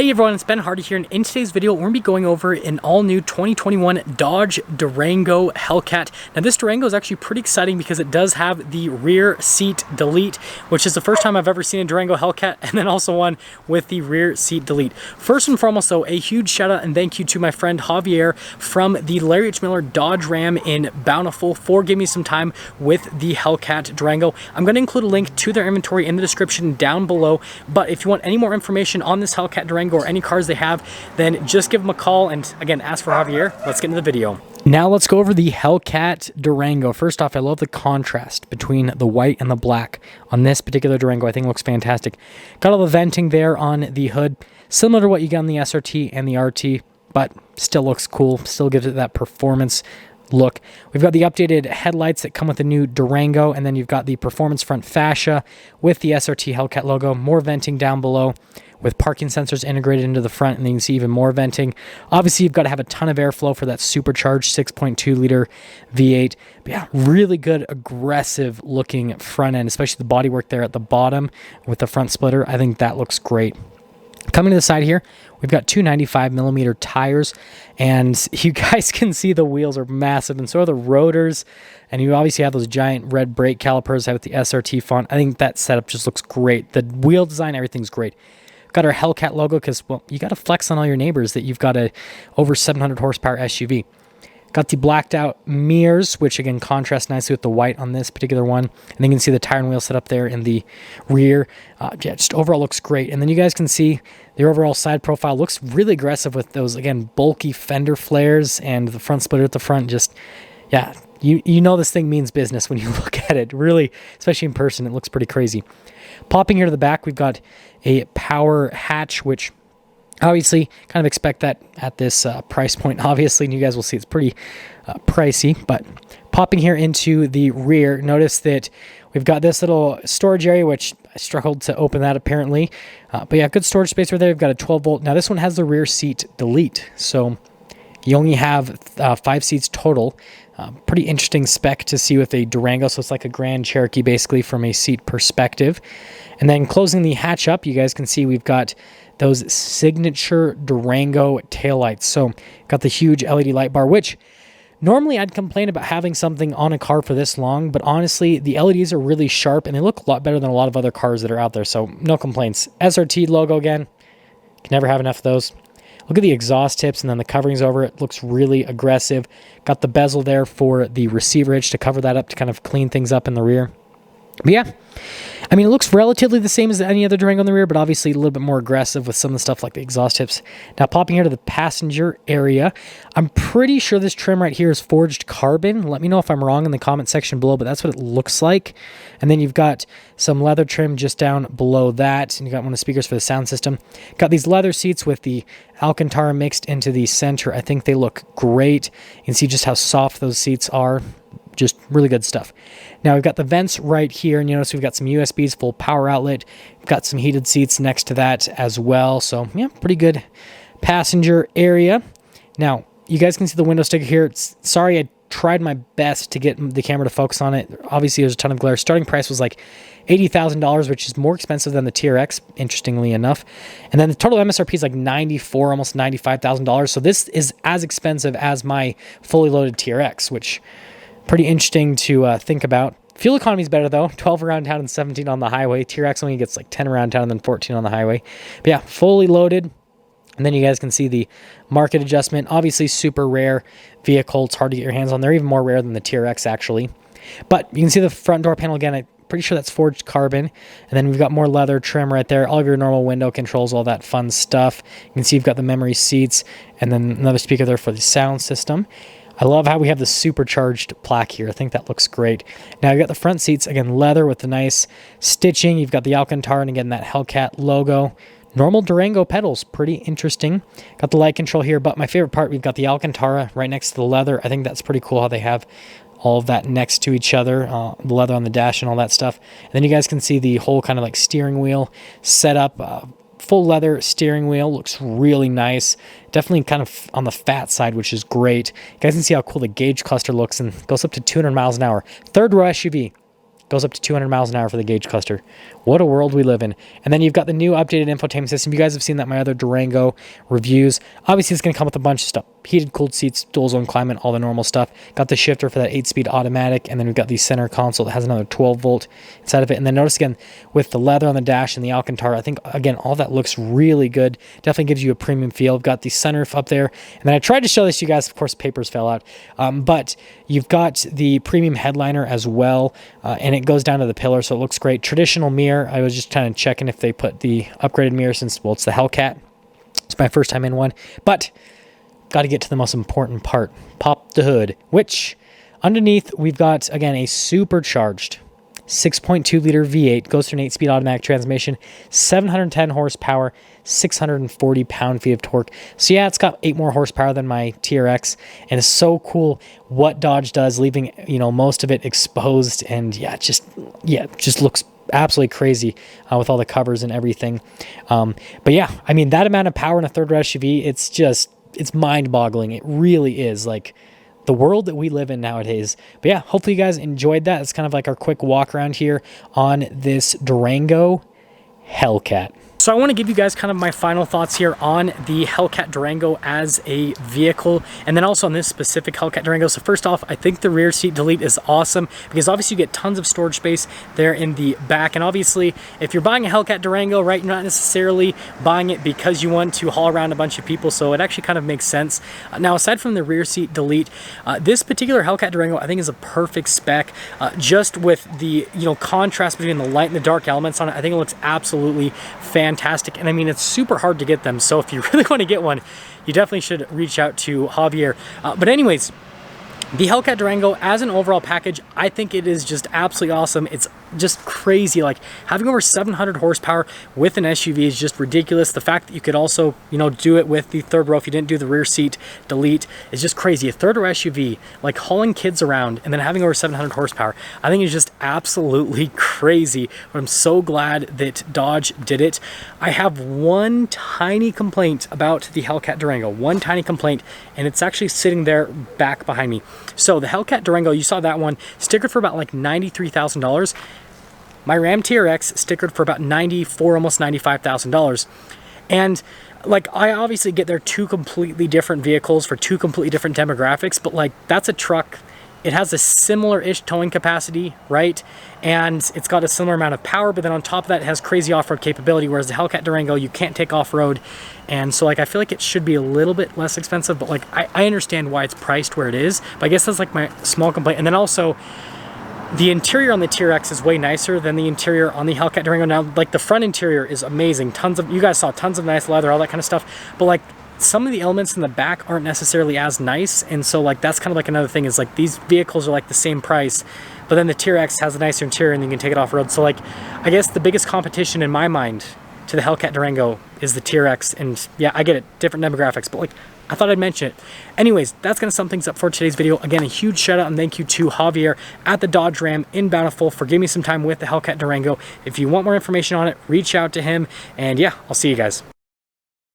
Hey everyone, it's Ben Hardy here, and in today's video we're going to be going over an all-new 2021 Dodge Durango Hellcat. Now this Durango is actually pretty exciting because it does have the rear seat delete, which is the first time I've ever seen a Durango Hellcat, and then also one with the rear seat delete. First and foremost though, a huge shout out and thank you to my friend Javier from the Larry H. Miller Dodge Ram in Bountiful for giving me some time with the Hellcat Durango. I'm going to include a link to their inventory in the description down below, but if you want any more information on this Hellcat Durango or any cars they have, then just give them a call and again ask for Javier. Let's get into the video. Now let's go over the Hellcat Durango. First off, I love the contrast between the white and the black on this particular Durango. I think it looks fantastic. Got all the venting there on the hood, similar to what you got on the SRT and the RT, but still looks cool, still gives it that performance look. We've got the updated headlights that come with the new Durango, and then you've got the performance front fascia with the SRT Hellcat logo, more venting down below with parking sensors integrated into the front, and then you can see even more venting. Obviously, you've got to have a ton of airflow for that supercharged 6.2 liter V8. But yeah, really good, aggressive looking front end, especially the bodywork there at the bottom with the front splitter. I think that looks great. Coming to the side here, we've got two 95mm tires, and you guys can see the wheels are massive, and so are the rotors, and you obviously have those giant red brake calipers with the SRT font. I think that setup just looks great. The wheel design, everything's great. Got our Hellcat logo because, well, you got to flex on all your neighbors that you've got a over 700 horsepower SUV. Got the blacked out mirrors, which again contrast nicely with the white on this particular one. And then you can see the tire and wheel set up there in the rear. Yeah, just overall looks great. And then you guys can see the overall side profile looks really aggressive with those, again, bulky fender flares and the front splitter at the front. Just, yeah, you know this thing means business when you look at it. Really, especially in person, it looks pretty crazy. Popping here to the back, we've got a power hatch, which obviously kind of expect that at this price point, obviously, and you guys will see it's pretty pricey. But popping here into the rear, notice that we've got this little storage area, which I struggled to open that apparently. But yeah, good storage space right there. We've got a 12 volt. Now this one has the rear seat delete, so you only have 5 seats total. Pretty interesting spec to see with a Durango, so it's like a Grand Cherokee basically from a seat perspective. And then closing the hatch up, you guys can see we've got those signature Durango taillights. So got the huge LED light bar, which normally I'd complain about having something on a car for this long, but honestly, the LEDs are really sharp and they look a lot better than a lot of other cars that are out there, so no complaints. SRT logo again, can never have enough of those. Look at the exhaust tips and then the coverings over it. Looks really aggressive. Got the bezel there for the receiver hitch to cover that up to kind of clean things up in the rear. But yeah, I mean, it looks relatively the same as any other Durango in the rear, but obviously a little bit more aggressive with some of the stuff like the exhaust tips. Now, popping here to the passenger area, I'm pretty sure this trim right here is forged carbon. Let me know if I'm wrong in the comment section below, but that's what it looks like. And then you've got some leather trim just down below that, and you got one of the speakers for the sound system. Got these leather seats with the Alcantara mixed into the center. I think they look great. You can see just how soft those seats are. Just really good stuff. Now we've got the vents right here, and you notice we've got some USBs, full power outlet. We've got some heated seats next to that as well. So yeah, pretty good passenger area. Now you guys can see the window sticker here. Sorry, I tried my best to get the camera to focus on it. Obviously, there's a ton of glare. Starting price was like $80,000, which is more expensive than the TRX, interestingly enough. And then the total MSRP is like $94,000, almost $95,000. So this is as expensive as my fully loaded TRX, which pretty interesting to think about. Fuel economy is better though, 12 around town and 17 on the highway. TRX only gets like 10 around town and then 14 on the highway. But yeah, fully loaded. And then you guys can see the market adjustment. Obviously super rare vehicle. It's hard to get your hands on. They're even more rare than the TRX actually. But you can see the front door panel again. I'm pretty sure that's forged carbon. And then we've got more leather trim right there. All of your normal window controls, all that fun stuff. You can see you've got the memory seats and then another speaker there for the sound system. I love how we have the supercharged plaque here. I think that looks great. Now you've got the front seats, again, leather with the nice stitching. You've got the Alcantara and again that Hellcat logo. Normal Durango pedals, pretty interesting. Got the light control here, but my favorite part, we've got the Alcantara right next to the leather. I think that's pretty cool how they have all of that next to each other, the leather on the dash and all that stuff. And then you guys can see the whole kind of like steering wheel setup. Full leather steering wheel, looks really nice. Definitely kind of on the fat side, which is great. You guys can see how cool the gauge cluster looks and goes up to 200 miles an hour. Third row SUV. goes up to 200 miles an hour for the gauge cluster. What a world we live in. And then you've got the new updated infotainment system. You guys have seen that in my other Durango reviews. Obviously, it's going to come with a bunch of stuff. Heated, cooled seats, dual zone climate, all the normal stuff. Got the shifter for that 8-speed automatic, and then we've got the center console that has another 12-volt inside of it. And then notice again, with the leather on the dash and the Alcantara, I think, again, all that looks really good. Definitely gives you a premium feel. We've got the sunroof up there. And then I tried to show this to you guys. Of course, papers fell out. But you've got the premium headliner as well, and it goes down to the pillar, so it looks great. Traditional mirror. I was just kind of checking if they put the upgraded mirror since, well, it's the Hellcat. It's my first time in one. But got to get to the most important part. Pop the hood, which underneath we've got, again, a supercharged 6.2 liter V8, goes through an 8-speed automatic transmission, 710 horsepower, 640 pound-feet of torque. So yeah, it's got 8 more horsepower than my TRX, and it's so cool what Dodge does, leaving, you know, most of it exposed, and yeah, it just looks absolutely crazy with all the covers and everything. But yeah, I mean, that amount of power in a third-row SUV, it's mind-boggling. It really is, like, the world that we live in nowadays. But yeah, hopefully you guys enjoyed that. It's kind of like our quick walk around here on this Durango Hellcat. So I want to give you guys kind of my final thoughts here on the Hellcat Durango as a vehicle, and then also on this specific Hellcat Durango. So first off, I think the rear seat delete is awesome because obviously you get tons of storage space there in the back. And obviously, if you're buying a Hellcat Durango, right, you're not necessarily buying it because you want to haul around a bunch of people. So it actually kind of makes sense. Now, aside from the rear seat delete, this particular Hellcat Durango, I think, is a perfect spec. Just with the, you know, contrast between the light and the dark elements on it, I think it looks absolutely fantastic. And I mean, it's super hard to get them, so if you really want to get one, you definitely should reach out to Javier. But anyways, the Hellcat Durango as an overall package, I think it is just absolutely awesome. It's just crazy. Like, having over 700 horsepower with an SUV is just ridiculous. The fact that you could also, you know, do it with the third row if you didn't do the rear seat delete is just crazy. A third row SUV, like hauling kids around and then having over 700 horsepower, I think is just absolutely crazy. But I'm so glad that Dodge did it. I have one tiny complaint about the Hellcat Durango, one tiny complaint, and it's actually sitting there back behind me. So the Hellcat Durango, you saw that one, stickered for about like $93,000. My Ram TRX stickered for about $94,000, almost $95,000. And like, I obviously get they're two completely different vehicles for two completely different demographics, but like, that's a truck. It has a similar-ish towing capacity, right? And it's got a similar amount of power, but then on top of that, it has crazy off-road capability, whereas the Hellcat Durango, you can't take off-road. And so, like, I feel like it should be a little bit less expensive, but like, I understand why it's priced where it is, but I guess that's like my small complaint. And then also, the interior on the TRX is way nicer than the interior on the Hellcat Durango. Now, like, the front interior is amazing. You guys saw tons of nice leather, all that kind of stuff. But like, some of the elements in the back aren't necessarily as nice. And so like, that's kind of like another thing, is like, these vehicles are like the same price, but then the TRX has a nicer interior and you can take it off road. So like, I guess the biggest competition in my mind to the Hellcat Durango is the TRX. And yeah, I get it, different demographics, but like, I thought I'd mention it. Anyways, that's going to sum things up for today's video. Again, a huge shout out and thank you to Javier at the Dodge Ram in Bountiful for giving me some time with the Hellcat Durango. If you want more information on it, reach out to him. And yeah, I'll see you guys.